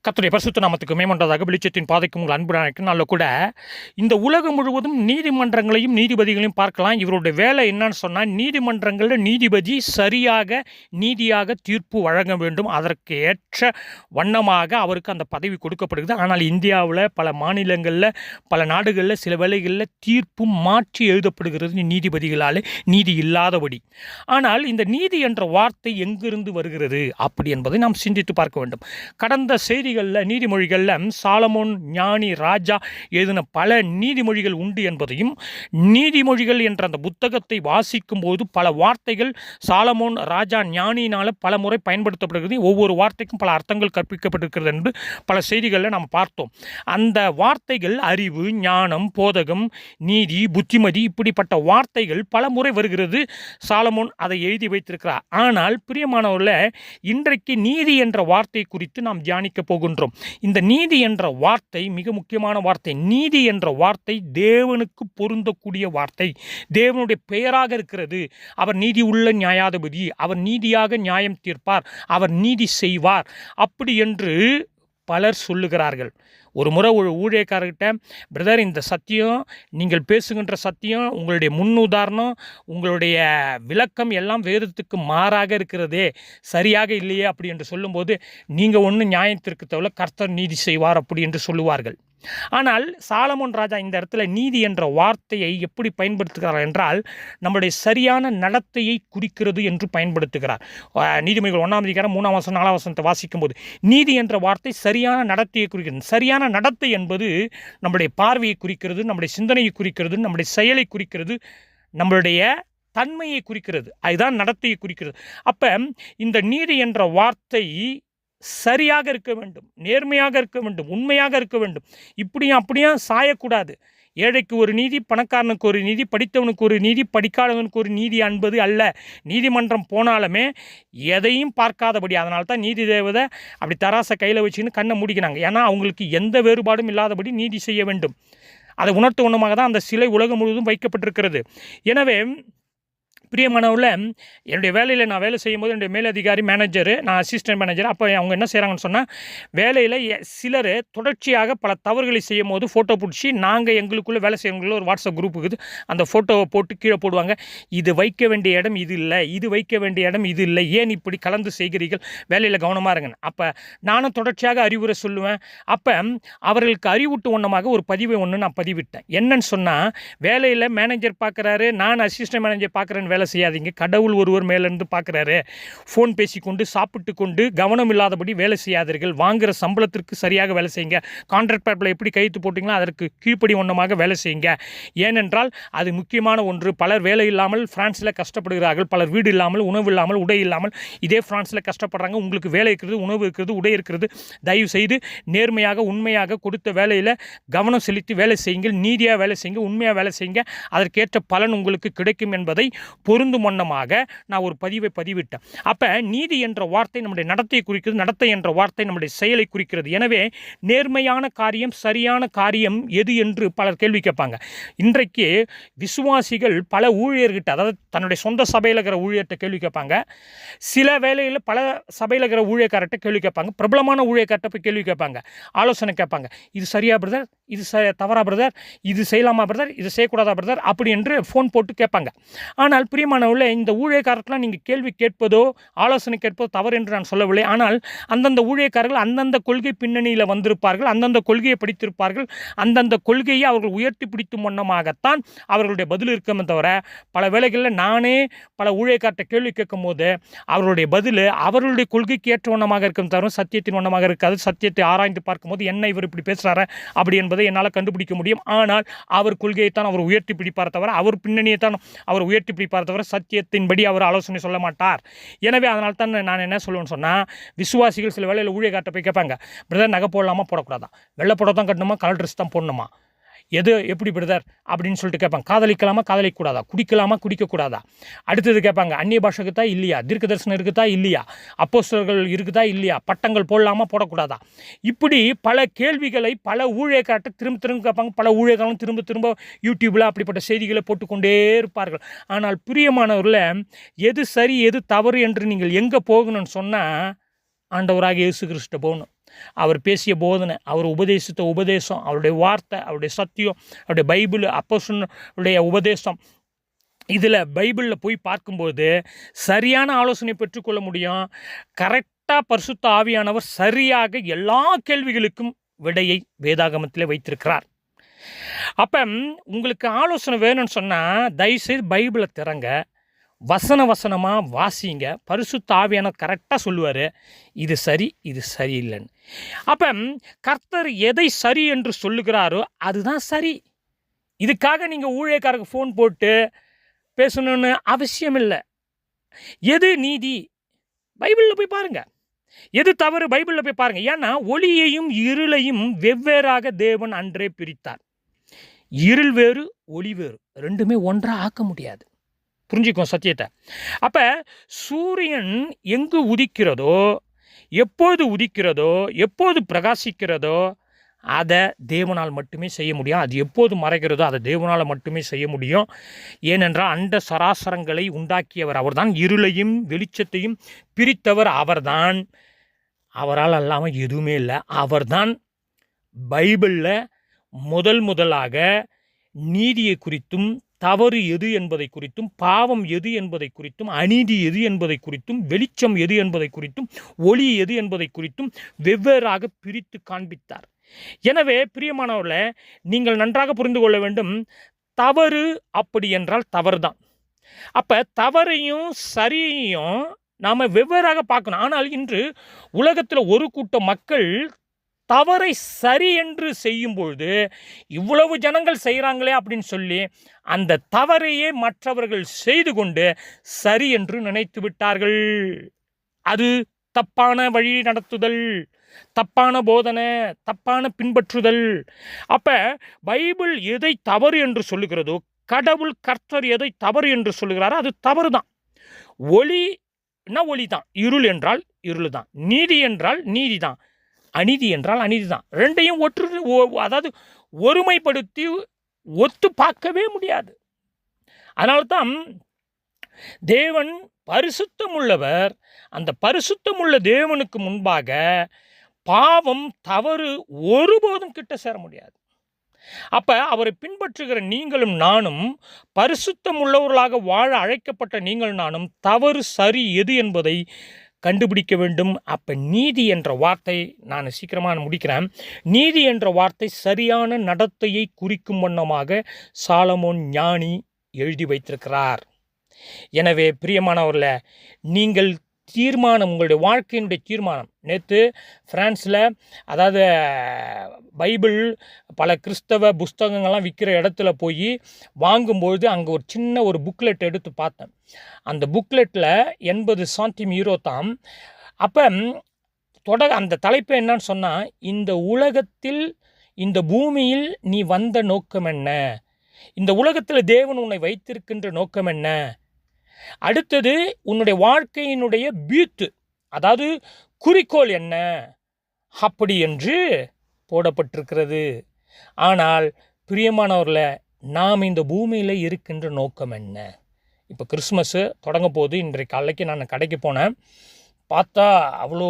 கர்த்தருடைய பரிசுத்த நாமத்துக்கு மேம்பட்டதாக வெளிச்சத்தின் பாதைக்கு உங்கள் அன்பு நாளில் கூட இந்த உலகம் முழுவதும் நீதிமன்றங்களையும் நீதிபதிகளையும் பார்க்கலாம். இவருடைய வேலை என்னன்னு சொன்னால், நீதிமன்றங்களில் நீதிபதி சரியாக நீதியாக தீர்ப்பு வழங்க வேண்டும். அதற்கு ஏற்ற வண்ணமாக அவருக்கு அந்த பதவி கொடுக்கப்படுகிறது. ஆனால் இந்தியாவில் பல மாநிலங்களில் பல நாடுகளில் சில வேளைகளில் தீர்ப்பு மாற்றி எழுதப்படுகிறது நீதிபதிகளால், நீதி இல்லாதபடி. ஆனால் இந்த நீதி என்ற வார்த்தை எங்கிருந்து வருகிறது அப்படி என்பதை நாம் சிந்தித்து பார்க்க வேண்டும். கடந்த செய்திகளில் நீதிமொழிகளில் சாலமோன் ஞானி ராஜா எழுதின பல நீதிமொழிகள் உண்டு என்பதையும், நீதிமொழிகள் என்ற அந்த புத்தகத்தை வாசிக்கும் போது பல வார்த்தைகள் சாலமோன் ராஜா ஞானியினால் பல முறை பயன்படுத்தப்படுகிறது. ஒவ்வொரு வார்த்தைக்கும் பல அர்த்தங்கள் கற்பிக்கப்பட்டிருக்கிறது என்று பல செய்திகளில் நாம் பார்த்தோம். அந்த வார்த்தைகள் அறிவு, ஞானம், போதகம், நீதி, புத்திமதி இப்படிப்பட்ட வார்த்தைகள் பல முறை வருகிறது. சாலமோன் அதை எழுதி வைத்திருக்கிறார். ஆனால் பிரியமானவர்களே, இன்றைக்கு நீதி என்ற வார்த்தை குறித்து நாம் தியானிக்க போகின்றோம். இந்த நீதி என்ற வார்த்தை மிக முக்கியமான வார்த்தை. நீதி என்ற வார்த்தை தேவனுக்கு பொருந்தக்கூடிய வார்த்தை, தேவனுடைய பெயராக இருக்கிறது. அவர் நீதி உள்ள நியாயாதிபதி, அவர் நீதியாக நியாயம் தீர்ப்பார், அவர் நீதி செய்வார் அப்படி என்று பலர் சொல்லுகிறார்கள். ஒரு முறை ஒரு ஊழியக்காரர்கிட்ட, பிரதர், இந்த சத்தியம், நீங்கள் பேசுகின்ற சத்தியம், உங்களுடைய முன்னுதாரணம், உங்களுடைய விளக்கம் எல்லாம் வேதத்துக்கு மாறாக இருக்கிறதே, சரியாக இல்லையே அப்படி என்று சொல்லும்போது, நீங்கள் ஒன்றும் நியாயத்திற்கு தவிர கர்த்தர் நீதி செய்வார் அப்படி என்று சொல்லுவார்கள். ஆனால் சாலமோன் ராஜா இந்த இடத்துல நீதி என்ற வார்த்தையை எப்படி பயன்படுத்துகிறார் என்றால், நம்முடைய சரியான நடத்தையை குறிக்கிறது என்று பயன்படுத்துகிறார். நீதிமொழிகள் 1ஆம் அதிகாரம் 3ஆம் வசனம் 4ஆம் வசனத்தை வாசிக்கும் போது நீதி என்ற வார்த்தை சரியான நடத்தையை குறிக்கிறது. சரியான நடத்தை என்பது நம்முடைய பார்வையை குறிக்கிறது, நம்முடைய சிந்தனையை குறிக்கிறது, நம்முடைய செயலை குறிக்கிறது, நம்மளுடைய தன்மையை குறிக்கிறது. அதுதான் நடத்தையை குறிக்கிறது. அப்போ இந்த நீதி என்ற வார்த்தை சரியாக இருக்க வேண்டும், நேர்மையாக இருக்க வேண்டும், உண்மையாக இருக்க வேண்டும். இப்படியும் அப்படியும் சாயக்கூடாது. ஏழைக்கு ஒரு நீதி, பணக்காரனுக்கு ஒரு நீதி, படித்தவனுக்கு ஒரு நீதி, படிக்காதவனுக்கு ஒரு நீதி என்பது அல்ல. நீதிமன்றம் போனாலுமே எதையும் பார்க்காதபடி, அதனால தான் நீதி தேவதை அப்படி தராசை கையில் வச்சுன்னு கண்ணை மூடிக்கிறாங்க. ஏன்னா அவங்களுக்கு எந்த வேறுபாடும் இல்லாதபடி நீதி செய்ய வேண்டும். அதை உணர்த்த ஒன்றுமாக தான் அந்த சிலை உலகம் முழுவதும் வைக்கப்பட்டிருக்கிறது. எனவே பிரியமானவர்களே, என்னுடைய வேலையில் நான் வேலை செய்யும்போது என்னுடைய மேலதிகாரி, மேனேஜரு, நான் அசிஸ்டன்ட் மேனேஜர், அப்போ அவங்க என்ன செய்கிறாங்கன்னு சொன்னால், வேலையில் சிலர் தொடர்ச்சியாக பல தவறுகளை செய்யும் போது ஃபோட்டோ பிடிச்சி, நாங்கள் எங்களுக்குள்ளே வேலை செய்யறவங்களும் ஒரு வாட்ஸ்அப் குரூப் இருக்குது, அந்த ஃபோட்டோவை போட்டு கீழே போடுவாங்க. இது வைக்க வேண்டிய இடம் இது இல்லை, இது வைக்க வேண்டிய இடம் இது இல்லை, ஏன் இப்படி கலந்து செய்கிறீர்கள், வேலையில் கவனமாக இருங்கன்னு. அப்போ நானும் தொடர்ச்சியாக அறிவுரை சொல்லுவேன். அப்போ அவர்களுக்கு அறிவூட்டு ஒன்றமாக ஒரு பதிவை ஒன்று நான் பதிவிட்டேன். என்னன்னு சொன்னால், வேலையில் மேனேஜர் பார்க்குறாரு, நான் அசிஸ்டன்ட் மேனேஜர் பார்க்குறேன்னு வேலை செய்யாதீங்க. கடவுள் ஒருவர் மேலேருந்து பார்க்குறாரு. ஃபோன் பேசிக்கொண்டு சாப்பிட்டு கொண்டு கவனம் இல்லாதபடி வேலை செய்யாதீர்கள். வாங்குகிற சம்பளத்திற்கு சரியாக வேலை செய்யுங்க. கான்ட்ராக்ட் பேப்பரில் எப்படி கையெழுத்து போட்டிங்களோ அதற்கு கீழ்ப்படி ஒன்றமாக வேலை செய்யுங்க. ஏனென்றால் அது முக்கியமான ஒன்று. பலர் வேலை இல்லாமல் ஃப்ரான்ஸில் கஷ்டப்படுகிறார்கள். பலர் வீடு இல்லாமல், உணவு இல்லாமல், உடை இல்லாமல் இதே ஃப்ரான்ஸில் கஷ்டப்படுறாங்க. உங்களுக்கு வேலை இருக்கிறது, உணவு இருக்கிறது, உடை இருக்கிறது. தயவு செய்து நேர்மையாக, உண்மையாக கொடுத்த வேலையில் கவனம் செலுத்தி வேலை செய்யுங்கள். நீதியாக வேலை செய்யுங்க, உண்மையாக வேலை செய்யுங்க. அதற்கேற்ற பலன் உங்களுக்கு கிடைக்கும் என்பதை பொருந்தும் வண்ணமாக நான் ஒரு பதிவை பதிவிட்டேன். அப்போ நீதி என்ற வார்த்தை நம்முடைய நடத்தையை குறிக்கிறது, நடத்தை என்ற வார்த்தை நம்முடைய செயலை குறிக்கிறது. எனவே நேர்மையான காரியம், சரியான காரியம் எது என்று பலர் கேள்வி கேட்பாங்க. இன்றைக்கு விசுவாசிகள் பல ஊழியர்கிட்ட, அதாவது தன்னுடைய சொந்த சபையில் இருக்கிற ஊழியர்கிட்ட கேள்வி கேட்பாங்க. சில வேளையில் பல சபையில் இருக்கிற ஊழியக்காரர்கிட்ட கேள்வி கேட்பாங்க. பிரபலமான ஊழியக்காரர்கிட்ட போய் கேள்வி கேட்பாங்க, ஆலோசனை கேட்பாங்க. இது சரியா பிரதர், இது தவறா பிரதர், இது செய்யலாமா பிரதர், இது செய்யக்கூடாதா பிரதர் அப்படி என்று ஃபோன் போட்டு கேட்பாங்க. ஆனால் பிரியமானவர்களே, இந்த ஊழியக்காரர்களாம் நீங்கள் கேள்வி கேட்பதோ ஆலோசனை கேட்பதோ தவறு என்று நான் சொல்லவில்லை. ஆனால் அந்தந்த ஊழியக்காரர்கள் அந்தந்த கொள்கை பின்னணியில் வந்திருப்பார்கள், அந்தந்த கொள்கையை படித்திருப்பார்கள், அந்தந்த கொள்கையை அவர்கள் உயர்த்தி பிடித்தும் வண்ணமாகத்தான் அவர்களுடைய பதில் இருக்குமே தவிர, பல வேளைகளில் நானே பல ஊழியக்கார்ட்ட கேள்வி கேட்கும் போது அவர்களுடைய பதில் அவர்களுடைய கொள்கைக்கு ஏற்ற வண்ணமாக இருக்கும் தவிர சத்தியத்தின் வண்ணமாக இருக்காது. சத்தியத்தை ஆராய்ந்து பார்க்கும்போது என்ன இவர் இப்படி பேசுகிறார அப்படி என்பதை என்னால் கண்டுபிடிக்க முடியும். ஆனால் அவர் கொள்கையைத்தான் அவர் உயர்த்தி பிடிப்பார் தவிர, அவர் பின்னணியைத்தான் அவர் உயர்த்தி பிடிப்பார் தவிர சத்தியத்தின்படி அவர் ஆலோசனை சொல்ல மாட்டார். எனவே அதனால தான் நான் என்ன சொல்லுவேன்னு சொன்னால், விசுவாசிகள் சில வேளையில் ஊழியக்கார்ட்ட போய் கேட்பாங்க, பிரதர் நகை போடலாமா போடக்கூடாதா, வெள்ளை புடவை தான் கட்டணுமா, கலர் ட்ரெஸ் தான் போடணுமா, எது எப்படி பிரதர் அப்படின்னு சொல்லிட்டு கேட்பாங்க. காதலிக்கலாமா காதலிக்கக்கூடாதா, குடிக்கலாமா குடிக்கக்கூடாதா. அடுத்தது கேட்பாங்க, அந்நிய பாஷை இருக்குதா இல்லையா, தீர்க்க தரிசனம் இருக்குதா இல்லையா, அப்போஸ்தலர்கள் இருக்குதா இல்லையா, பட்டங்கள் போடலாமா போடக்கூடாதா. இப்படி பல கேள்விகளை பல ஊழியக்கார்ட்ட திரும்ப திரும்ப கேட்பாங்க. பல ஊழியர்களும் திரும்ப திரும்ப யூடியூப்பில் அப்படிப்பட்ட செய்திகளை போட்டுக்கொண்டே இருப்பார்கள். ஆனால் பிரியமானவர்களே, எது சரி எது தவறு என்று நீங்கள் எங்கே போகணும்னு சொன்னால், ஆண்டவராக இயேசு கிறிஸ்து போகணும். அவர் பேசிய போதனை, அவர் உபதேசித்த உபதேசம், அவருடைய வார்த்தை, அவருடைய சத்தியம், அவருடைய பைபிள், அப்போஸ்தலனுடைய உபதேசம், இதில் பைபிளில் போய் பார்க்கும்போது சரியான ஆலோசனை பெற்றுக்கொள்ள முடியும். கரெக்டாக பரிசுத்த ஆவியானவர் சரியாக எல்லா கேள்விகளுக்கும் விடையை வேதாகமத்தில் வைத்திருக்கிறார். அப்போ உங்களுக்கு ஆலோசனை வேணும்னு சொன்னால் தயவுசெய்து பைபிளை திறங்க, வசனமாக வாசிங்க. பரிசுத்த ஆவியானவர் கரெக்டாக சொல்லுவார், இது சரி, இது சரியில்லைன்னு. அப்போ கர்த்தர் எதை சரி என்று சொல்லுகிறாரோ அதுதான் சரி. இதுக்காக நீங்கள் ஊழியக்காரருக்கு ஃபோன் போட்டு பேசணுன்னு அவசியம் இல்லை. எது நீதி பைபிளில் போய் பாருங்கள், எது தவறு பைபிளில் போய் பாருங்கள். ஏன்னா ஒளியையும் இருளையும் வெவ்வேறாக தேவன் அன்றே பிரித்தார். இருள் வேறு, ஒளி வேறு, ரெண்டுமே ஒன்றாக ஆக்க முடியாது. புரிஞ்சுக்கோ சத்தியத்தை. அப்போ சூரியன் எங்கு உதிக்கிறதோ, எப்போது உதிக்கிறதோ, எப்போது பிரகாசிக்கிறதோ அதை தேவனால் மட்டுமே செய்ய முடியும். அது எப்போது மறைகிறதோ அதை தேவனால் மட்டுமே செய்ய முடியும். ஏனென்றால் அண்ட சராசரங்களை உண்டாக்கியவர் அவர்தான். இருளையும் வெளிச்சத்தையும் பிரித்தவர் அவர்தான். அவரால் அல்லாமல் எதுவுமே இல்லை. அவர்தான் பைபிளில் முதலாக நீதியை குறித்தும், தவறு எது என்பதை குறித்தும், பாவம் எது என்பதை குறித்தும், அநீதி எது என்பதை குறித்தும், வெளிச்சம் எது என்பதை குறித்தும், ஒளி எது என்பதை குறித்தும் வெவ்வேறாக பிரித்து காண்பித்தார். எனவே பிரியமானவர்களே, நீங்கள் நன்றாக புரிந்து கொள்ள வேண்டும், தவறு அப்படி என்றால் தவறு தான். அப்போ தவறையும் சரியையும் நாம் வெவ்வேறாக பார்க்கணும். ஆனால் இன்று உலகத்தில் ஒரு கூட்ட மக்கள் தவறை சரி என்று செய்யும்பொழுது இவ்வளவு ஜனங்கள் செய்கிறாங்களே அப்படின்னு சொல்லி அந்த தவறையே மற்றவர்கள் செய்து கொண்டு சரி என்று நினைத்து விட்டார்கள். அது தப்பான வழி நடத்துதல், தப்பான போதனை, தப்பான பின்பற்றுதல். அப்போ பைபிள் எதை தவறு என்று சொல்லுகிறதோ, கடவுள் கர்த்தர் எதை தவறு என்று சொல்லுகிறாரோ அது தவறு தான். ஒளினா ஒளி தான், இருள் என்றால் இருள் தான், நீதி என்றால் நீதி தான், அநீதி என்றால் அநீதி தான். ரெண்டையும் அதாவது ஒருமைப்படுத்தி ஒத்து பார்க்கவே முடியாது. அதனால்தான் தேவன் பரிசுத்தம் உள்ளவர். அந்த பரிசுத்தமுள்ள தேவனுக்கு முன்பாக பாவம், தவறு ஒருபோதும் கிட்ட சேர முடியாது. அப்போ அவரை பின்பற்றுகிற நீங்களும் நானும், பரிசுத்தம் உள்ளவர்களாக வாழ அழைக்கப்பட்ட நீங்கள் நானும் தவறு சரி எது என்பதை கண்டுபிடிக்க வேண்டும். அப்போ நீதி என்ற வார்த்தை, நான் சீக்கிரமாக முடிக்கிறேன், நீதி என்ற வார்த்தை சரியான நடத்தையை குறிக்கும் வண்ணமாக சாலமோன் ஞானி எழுதி வைத்திருக்கிறார். எனவே பிரியமானவர்களே, நீங்கள் தீர்மானம், உங்களுடைய வாழ்க்கையினுடைய தீர்மானம். நேற்று ஃப்ரான்ஸில், அதாவது பைபிள் பல கிறிஸ்தவ புஸ்தகங்கள்லாம் விற்கிற இடத்துல போய் வாங்கும்பொழுது அங்கே ஒரு சின்ன ஒரு புக்லெட் எடுத்து பார்த்தேன். அந்த புக்லெட்டில் 80 சென்டிம் யூரோ தான். அப்போ அந்த தலைப்பு என்னன்னு சொன்னால், இந்த உலகத்தில், இந்த பூமியில் நீ வந்த நோக்கம் என்ன, இந்த உலகத்தில் தேவன் உன்னை வைத்திருக்கின்ற நோக்கம் என்ன, அடுத்தது உன்னுடைய வாழ்க்கையினுடைய பீத்து, அதாவது குறிக்கோள் என்ன, அப்படி என்று போடப்பட்டிருக்கிறது. ஆனால் பிரியமானவர்களே, நாம் இந்த பூமியில் இருக்கின்ற நோக்கம் என்ன? இப்போ கிறிஸ்மஸ்ஸு தொடங்க போது. இன்றைக்கு காலைக்கு நான் கடைக்கு போனேன். பார்த்தா அவ்வளோ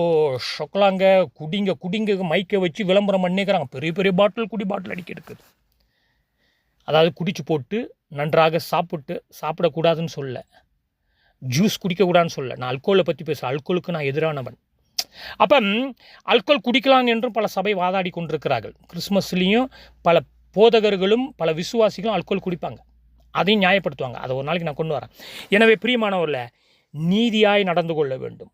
சொக்கலாங்க, குடிங்க மைக்கை வச்சு விளம்பரம் பண்ணிக்கிறாங்க. பெரிய பெரிய குடி பாட்டில் அடிக்க இருக்குது. அதாவது குடிச்சு போட்டு நன்றாக சாப்பிடக்கூடாதுன்னு சொல்ல, ஜூஸ் குடிக்கக்கூடாதுன்னு சொல்ல, நான் அல்கோலை பற்றி பேசுகிறேன். அல்கோலுக்கு நான் எதிரானவன். அப்போ அல்கோல் குடிக்கலாம் என்றும் பல சபை வாதாடி கொண்டிருக்கிறார்கள். கிறிஸ்மஸ்லேயும் பல போதகர்களும் பல விசுவாசிகளும் அல்கோல் குடிப்பாங்க. அதையும் நியாயப்படுத்துவாங்க. அதை ஒரு நாளைக்கு நான் கொண்டு வரேன். எனவே பிரியமானவர்களே, நீதியாய் நடந்து கொள்ள வேண்டும்.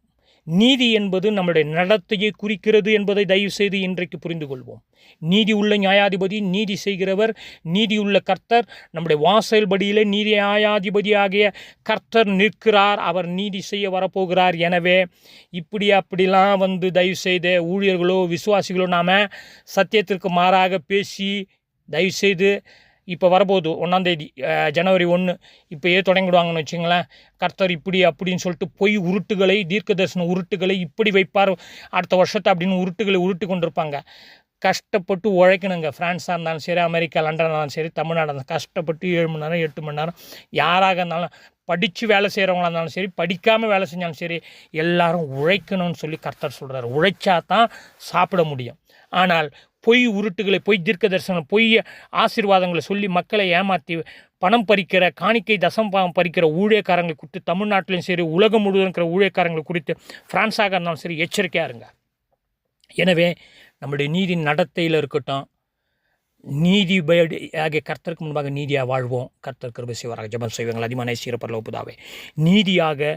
நீதி என்பது நம்முடைய நடத்தையை குறிக்கிறது என்பதை தயவு செய்து இன்றைக்கு புரிந்து கொள்வோம். நீதி உள்ள நியாயாதிபதி, நீதி செய்கிறவர், நீதி உள்ள கர்த்தர், நம்முடைய வாசல்படியிலே நீதி நியாயாதிபதியாகிய கர்த்தர் நிற்கிறார். அவர் நீதி செய்ய வரப்போகிறார். எனவே அப்படிலாம் தயவு செய்து ஊழியர்களோ விசுவாசிகளோ நாம் சத்தியத்திற்கு மாறாக பேசி தயவுசெய்து, இப்போ வரப்போகுது 1ஆம் தேதி ஜனவரி 1, இப்போயே தொடங்கிடுவாங்கன்னு வச்சுங்களேன். கர்த்தர் இப்படி அப்படின்னு சொல்லிட்டு பொய் உருட்டுகளை, தீர்க்க தரிசன உருட்டுகளை இப்படி வைப்பார் அடுத்த வருஷத்தை அப்படின்னு உருட்டுகளை உருட்டு கொண்டிருப்பாங்க. கஷ்டப்பட்டு உழைக்கணுங்க. ஃப்ரான்ஸாக இருந்தாலும் சரி, அமெரிக்கா, லண்டனாக இருந்தாலும் சரி, தமிழ்நாடு இருந்தாலும் கஷ்டப்பட்டு 7 மணி நேரம் 8 மணி நேரம் யாராக இருந்தாலும் படித்து வேலை செய்கிறவங்களா இருந்தாலும் சரி, படிக்காமல் வேலை செஞ்சாலும் சரி, எல்லாரும் உழைக்கணும்னு சொல்லி கர்த்தர் சொல்கிறார். உழைச்சா தான் சாப்பிட முடியும். ஆனால் பொய் உருட்டுகளை, பொய் தீர்க்க தரிசனம், பொய் ஆசீர்வாதங்களை சொல்லி மக்களை ஏமாற்றி பணம் பறிக்கிற, காணிக்கை தசம்பாகம் பறிக்கிற ஊழியக்காரங்களை குறித்து தமிழ்நாட்டிலையும் சரி, உலகம் முழுவதும் இருக்கிற ஊழியக்காரங்களை குறித்து பிரான்ஸாக இருந்தாலும் சரி, எச்சரிக்கையாக இருங்க. எனவே நம்முடைய நீதி நடத்தையில் இருக்கட்டும், நீதிபதி ஆகிய கர்த்தருக்கு முன்பாக நீதியாக வாழ்வோம். கர்த்தர் கிருபை செய்வாராக. ஜெபம் செய்வாங்கள். அதிகமான சீரப்பரலோக பிதாவே, நீதியாக,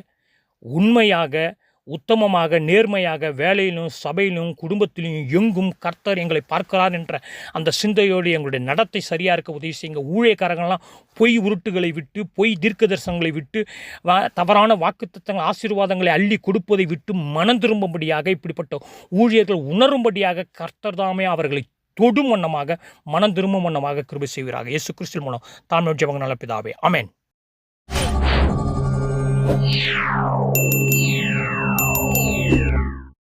உண்மையாக, உத்தமமாக, நேர்மையாக வேலையிலும் சபையிலும் குடும்பத்திலும் எங்கும் கர்த்தர் எங்களை பார்க்கிறார் என்ற அந்த சிந்தையோடு எங்களுடைய நடத்தை சரியாக இருக்க உதவி செய்யுங்க. ஊழியக்காரங்கள்லாம் பொய் உருட்டுகளை விட்டு, பொய் தீர்க்க தரிசனங்களை விட்டு, தவறான வாக்குத்தத்தங்கள் ஆசீர்வாதங்களை அள்ளி கொடுப்பதை விட்டு மனம் திரும்பும்படியாக, இப்படிப்பட்ட ஊழியர்கள் உணரும்படியாக கர்த்தர் தாமே அவர்களை தொடும் வண்ணமாக, மனம் திரும்பும் வண்ணமாக கிருபை செய்வீராக. இயேசு கிறிஸ்துவின் மூலம் தாழ்மை ஜெபங்கள் நல்ல பிதாவே. ஆமென்.